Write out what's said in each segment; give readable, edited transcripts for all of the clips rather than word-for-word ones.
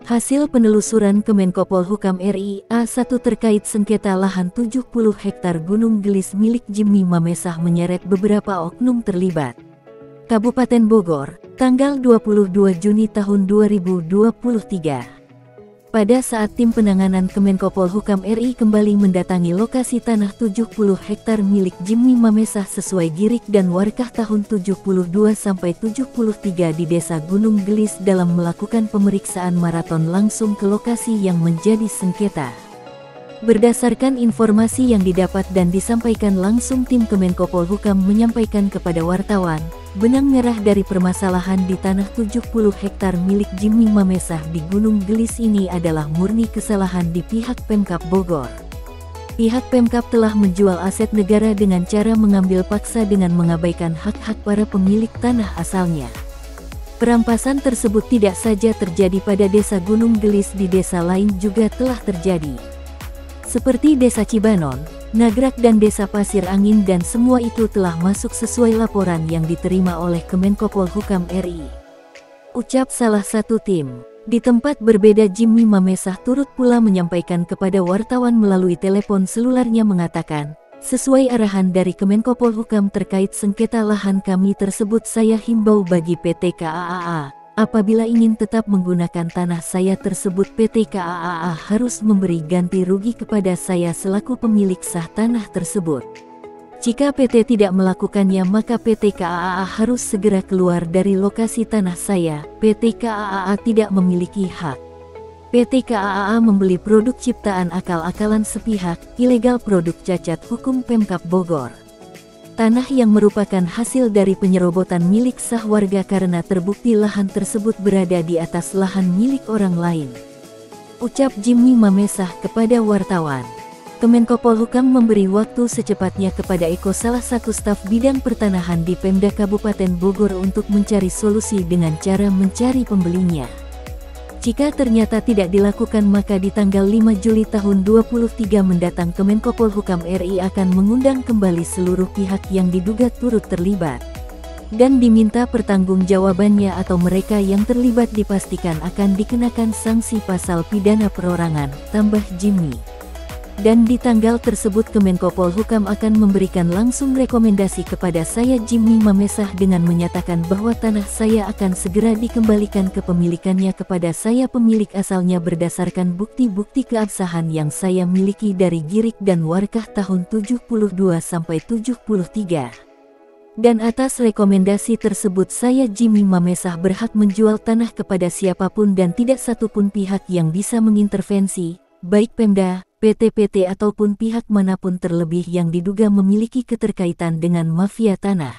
Hasil penelusuran Kemenko Polhukam RI A1 terkait sengketa lahan 70 hektar Gunung Gelis milik Jimmy Mamesah menyeret beberapa oknum terlibat. Kabupaten Bogor, tanggal 22 Juni tahun 2023. Pada saat tim penanganan Kemenko Polhukam RI kembali mendatangi lokasi tanah 70 hektar milik Jimmy Mamesah sesuai Girik dan Warkah tahun 72-73 di Desa Gunung Gelis dalam melakukan pemeriksaan maraton langsung ke lokasi yang menjadi sengketa. Berdasarkan informasi yang didapat dan disampaikan langsung, tim Kemenko Polhukam menyampaikan kepada wartawan, benang merah dari permasalahan di tanah 70 hektar milik Jimmy Mamesah di Gunung Gelis ini adalah murni kesalahan di pihak Pemkab Bogor. Pihak Pemkab telah menjual aset negara dengan cara mengambil paksa dengan mengabaikan hak-hak para pemilik tanah asalnya. Perampasan tersebut tidak saja terjadi pada Desa Gunung Gelis, di desa lain juga telah terjadi. Seperti Desa Cibanon, Nagrak dan Desa Pasir Angin, dan semua itu telah masuk sesuai laporan yang diterima oleh Kemenko Polhukam RI. Ucap salah satu tim. Di tempat berbeda, Jimmy Mamesah turut pula menyampaikan kepada wartawan melalui telepon selularnya mengatakan, sesuai arahan dari Kemenko Polhukam terkait sengketa lahan kami tersebut, saya himbau bagi PT KAAA, apabila ingin tetap menggunakan tanah saya tersebut, PT KAAA harus memberi ganti rugi kepada saya selaku pemilik sah tanah tersebut. Jika PT tidak melakukannya, maka PT KAAA harus segera keluar dari lokasi tanah saya. PT KAAA tidak memiliki hak. PT KAAA membeli produk ciptaan akal-akalan sepihak, ilegal, produk cacat hukum Pemkab Bogor. Tanah yang merupakan hasil dari penyerobotan milik sah warga karena terbukti lahan tersebut berada di atas lahan milik orang lain. Ucap Jimmy Mamesah kepada wartawan. Kemenko Polhukam memberi waktu secepatnya kepada Eko, salah satu staf bidang pertanahan di Pemda Kabupaten Bogor, untuk mencari solusi dengan cara mencari pembelinya. Jika ternyata tidak dilakukan, maka di tanggal 5 Juli tahun 2023 mendatang Kemenko Polhukam RI akan mengundang kembali seluruh pihak yang diduga turut terlibat dan diminta pertanggungjawabannya, atau mereka yang terlibat dipastikan akan dikenakan sanksi pasal pidana perorangan, tambah Jimmy. Dan di tanggal tersebut Kemenko Polhukam akan memberikan langsung rekomendasi kepada saya, Jimmy Mamesah, dengan menyatakan bahwa tanah saya akan segera dikembalikan kepemilikannya kepada saya, pemilik asalnya, berdasarkan bukti-bukti keabsahan yang saya miliki dari Girik dan Warkah tahun 72-73. Dan atas rekomendasi tersebut saya, Jimmy Mamesah, berhak menjual tanah kepada siapapun dan tidak satupun pihak yang bisa mengintervensi, baik Pemda, PT-PT ataupun pihak manapun, terlebih yang diduga memiliki keterkaitan dengan mafia tanah.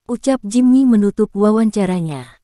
Ucap Jimmy menutup wawancaranya.